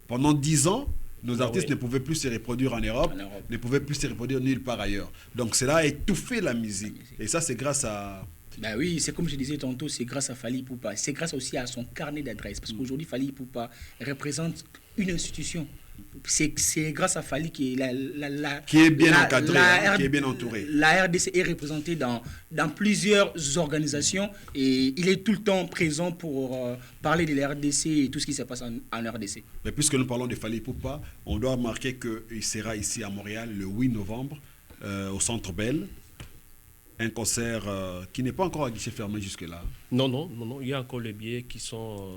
Pendant 10 ans, nos artistes ne pouvaient plus se reproduire en Europe, ne pouvaient plus se reproduire nulle part ailleurs. Donc cela a étouffé la musique. Et ça, c'est grâce à... Ben oui, c'est comme je disais tantôt, c'est grâce à Fally Ipupa. C'est grâce aussi à son carnet d'adresses. Parce qu'aujourd'hui, Fally Ipupa représente une institution. C'est grâce à Fally qui est bien encadré, qui est bien entouré. La RDC est représentée dans plusieurs organisations et il est tout le temps présent pour parler de la RDC et tout ce qui se passe en RDC. Mais puisque nous parlons de Fally Ipupa, on doit remarquer qu'il sera ici à Montréal le 8 novembre au Centre Bell. Un concert qui n'est pas encore à guichet fermé jusque-là. Non. Il y a encore les billets qui sont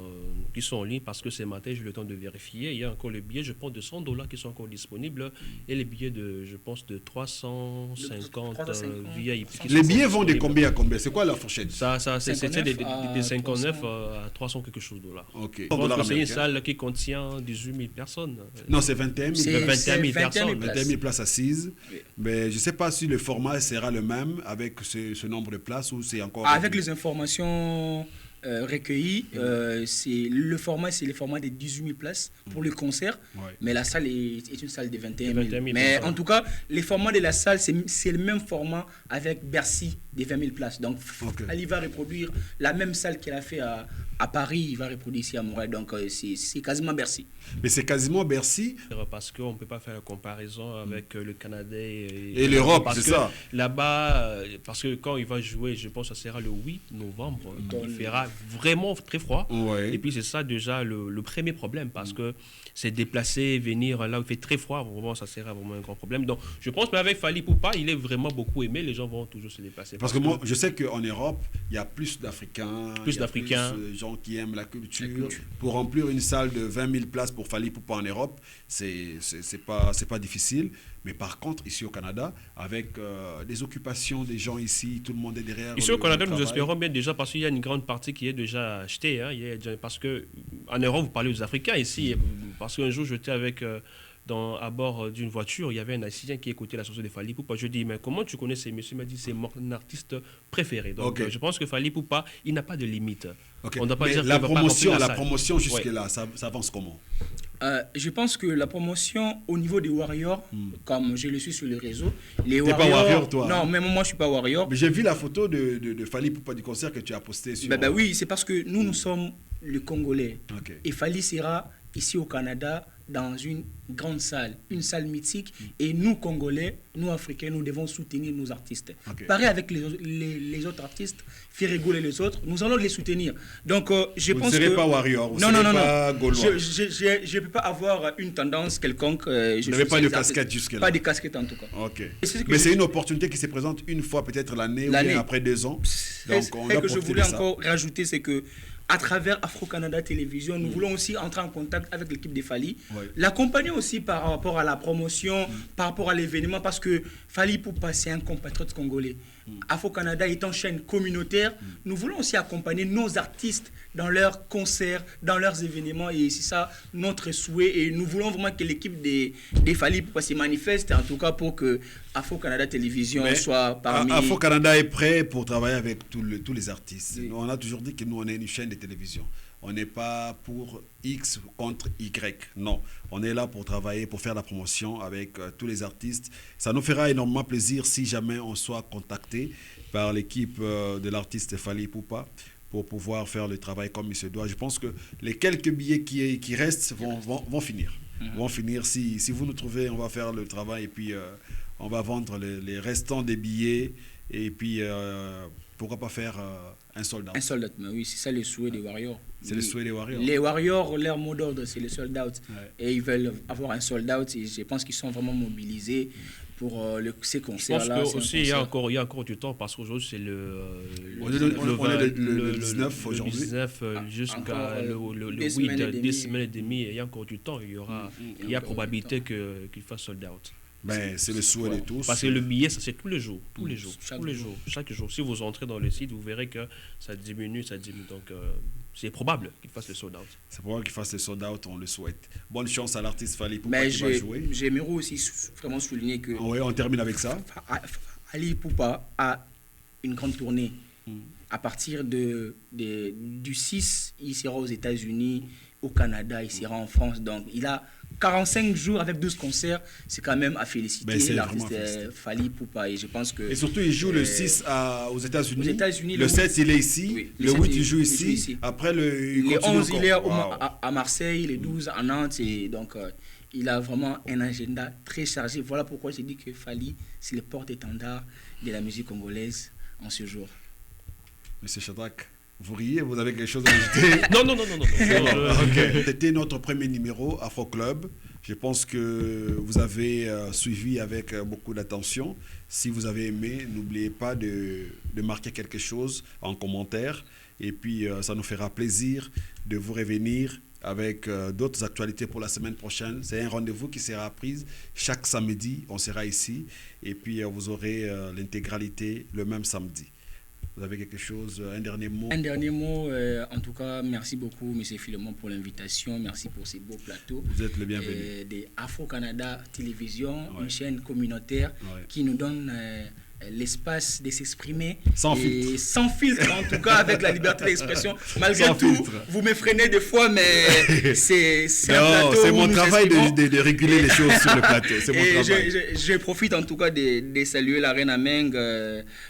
en ligne parce que ce matin, j'ai eu le temps de vérifier. Il y a encore les billets, je pense, de $100 qui sont encore disponibles et les billets je pense, de 350 VIP. Les billets vont de combien à combien? C'est quoi la fourchette? C'était des 59 à 300 quelque chose $. Ok. Je pense que c'est une salle qui contient 18 000 personnes. Non, c'est 21 000. 21 000 personnes. 21 000 places assises. Oui. Mais je ne sais pas si le format sera le même avec ce nombre de places ou c'est encore... Avec les informations recueillies, c'est le format des 18 000 places pour le concert, mais la salle est une salle de 21 000. Mais en tout cas, les formats de la salle, c'est le même format avec Bercy des 20 000 places. Donc, Ali va reproduire la même salle qu'elle a fait à Paris, il va reproduire ici à Montréal. Donc, c'est quasiment Bercy. Mais c'est quasiment Bercy. Parce qu'on ne peut pas faire la comparaison avec le Canada et l'Europe, c'est ça. Là-bas, parce que quand il va jouer, je pense que ça sera le 8 novembre, il fera vraiment très froid. Ouais. Et puis c'est ça déjà le premier problème, parce que c'est déplacer, venir là où il fait très froid, vraiment, ça sera vraiment un grand problème. Donc je pense qu'avec Fally Ipupa, il est vraiment beaucoup aimé, les gens vont toujours se déplacer. Parce que moi, je sais qu'en Europe, il y a plus d'Africains, plus de gens qui aiment la culture. Pour remplir une salle de 20 000 places pour Fally Ipupa en Europe, c'est pas difficile. Mais par contre, ici au Canada, avec des occupations des gens ici, tout le monde est derrière. Ici au Canada, nous espérons bien déjà, parce qu'il y a une grande partie qui est déjà achetée. Parce qu'en Europe, vous parlez aux Africains ici. Parce qu'un jour, j'étais à bord d'une voiture, il y avait un Haïtien qui écoutait la chanson de Fally Ipupa. Je dis, mais comment tu connais ces messieurs? Il m'a dit, c'est mon artiste préféré. Donc je pense que Fally Ipupa, il n'a pas de limite. Okay. On doit pas mais dire la promotion jusque-là, ça avance comment? Je pense que la promotion au niveau des Warriors, comme je le suis sur les réseaux, les Warriors... T'es pas Warrior, toi? Non, même moi, je suis pas Warrior. Mais j'ai vu la photo de Fally Ipupa du concert que tu as posté sur... Oui, c'est parce que nous sommes les Congolais. Et Fally sera ici au Canada dans une grande salle, une salle mythique, et nous Congolais, nous Africains, nous devons soutenir nos artistes. Pareil avec les autres artistes, Ferrego et les autres, nous allons les soutenir. Donc je pense que... Vous ne serez pas Warrior, vous ne serez pas Gaulois. Je ne peux pas avoir une tendance quelconque. Vous n'avez pas de casquette jusque-là? Pas de casquette en tout cas. Mais c'est une opportunité qui se présente une fois peut-être l'année ou bien après 2 ans. Donc on doit que je voulais encore rajouter, c'est que à travers Afro-Canada Télévision, nous voulons aussi entrer en contact avec l'équipe de Fally, l'accompagner aussi par rapport à la promotion, par rapport à l'événement, parce que Fally, pour passer un compatriote congolais, Afro-Canada étant chaîne communautaire, nous voulons aussi accompagner nos artistes dans leurs concerts, dans leurs événements, et c'est ça notre souhait, et nous voulons vraiment que l'équipe des Fally se manifeste, en tout cas pour que Afro-Canada Télévision soit parmi... Afro-Canada est prêt pour travailler avec tous les artistes. On a toujours dit que nous, on est une chaîne de télévision. On n'est pas pour X contre Y. Non, on est là pour travailler, pour faire la promotion avec tous les artistes. Ça nous fera énormément plaisir si jamais on soit contacté par l'équipe de l'artiste Fally Ipupa pour pouvoir faire le travail comme il se doit. Je pense que les quelques billets qui restent vont finir. Vont finir. Si vous nous trouvez, on va faire le travail et puis on va vendre les restants des billets et puis pourquoi pas faire un sold out. Un sold out, mais oui, c'est ça le souhait des Warriors. C'est le souhait des Warriors. Les Warriors, leur mot d'ordre, c'est le sold out. Ouais. Et ils veulent avoir un sold out et je pense qu'ils sont vraiment mobilisés pour ces concerts-là. Je pense qu'il y a encore du temps parce qu'aujourd'hui c'est on est le 19 aujourd'hui. Le 19 jusqu'à le 8, 10 semaines et demie, il y a encore du temps. Il y a probabilité qu'il fasse sold out. Ben, c'est le souhait de tous. Parce que le billet, ça c'est tous les jours. Chaque jour. Si vous entrez dans le site, vous verrez que ça diminue. Donc, c'est probable qu'il fasse le sold out. C'est probable qu'il fasse le sold out, on le souhaite. Bonne chance à l'artiste Fally Ipupa qui va jouer. J'aimerais aussi vraiment souligner que... Oui, on termine avec ça. Fally Ipupa a une grande tournée. À partir du 6, il sera aux États-Unis, au Canada, il sera en France. Donc, il a 45 jours avec 12 concerts. C'est quand même à féliciter l'artiste Fally Ipupa. Et je pense que... Et surtout, il joue le 6 aux États-Unis. États-Unis, le 7, il est ici. Oui, le 8, il joue ici. Après, le 11, il est à Marseille. Le 12, à Nantes. Et donc, il a vraiment un agenda très chargé. Voilà pourquoi j'ai dit que Fally, c'est le porte-étendard de la musique congolaise en ce jour. Monsieur Shadrack, vous riez, vous avez quelque chose à ajouter? Non. Okay. C'était notre premier numéro Afro Club. Je pense que vous avez suivi avec beaucoup d'attention. Si vous avez aimé, n'oubliez pas de marquer quelque chose en commentaire. Et puis, ça nous fera plaisir de vous revenir avec d'autres actualités pour la semaine prochaine. C'est un rendez-vous qui sera pris chaque samedi. On sera ici. Et puis, vous aurez l'intégralité le même samedi. Vous avez quelque chose, un dernier mot? Un dernier mot, en tout cas, merci beaucoup, M. Philemon, pour l'invitation. Merci pour ces beaux plateaux. Vous êtes le bienvenu. De Afro-Canada Télévision, une chaîne communautaire qui nous donne l'espace de s'exprimer. Sans filtre. Sans filtre, en tout cas, avec la liberté d'expression. Malgré tout, vous me freinez des fois, mais c'est un plateau. C'est mon travail de réguler les choses sur le plateau. C'est mon travail. Je profite en tout cas de saluer la reine Ameng,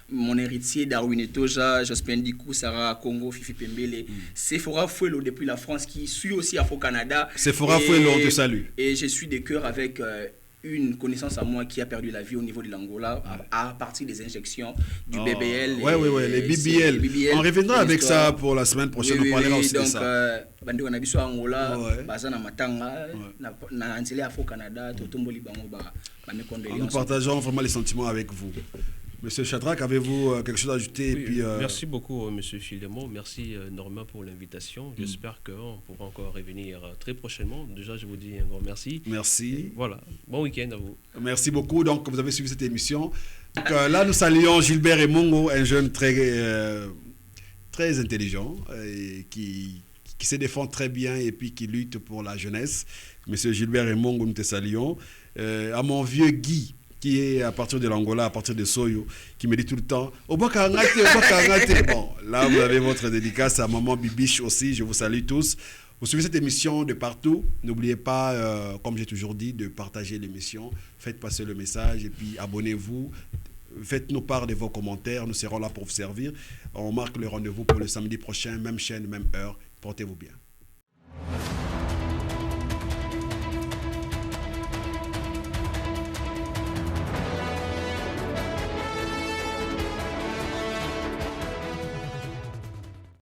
mon héritier Darwin Etoja, Jospin Dikou, Sarah Congo, Fifi Pembele, Sephora Fuelo depuis la France qui suit aussi Afro-Canada. Sephora Fuelo, on te salue. Et je suis de cœur avec une connaissance à moi qui a perdu la vie au niveau de l'Angola à partir des injections du BBL. Oui, les BBL. On reviendra avec ça pour la semaine prochaine. On parlera aussi de ça. Donc, on a vu Angola, Bazana Matanga, Afro-Canada, Totomboli Bango, nous partageons vraiment les sentiments avec vous. Monsieur Shadrack, avez-vous quelque chose à ajouter? Oui, et puis, merci beaucoup, Monsieur Philemon. Merci énormément pour l'invitation. J'espère qu'on pourra encore revenir très prochainement. Déjà, je vous dis un grand merci. Merci. Et voilà. Bon week-end à vous. Merci beaucoup. Donc, vous avez suivi cette émission. Donc, là, nous saluons Gilbert Emongo, un jeune très intelligent et qui se défend très bien et puis qui lutte pour la jeunesse. Monsieur Gilbert Emongo, nous te saluons. À mon vieux Guy, qui est à partir de l'Angola, à partir de Soyo, qui me dit tout le temps « Bon, là, vous avez votre dédicace à Maman Bibiche aussi. Je vous salue tous. Vous suivez cette émission de partout. N'oubliez pas, comme j'ai toujours dit, de partager l'émission. Faites passer le message et puis abonnez-vous. Faites-nous part de vos commentaires. Nous serons là pour vous servir. On marque le rendez-vous pour le samedi prochain, même chaîne, même heure. Portez-vous bien.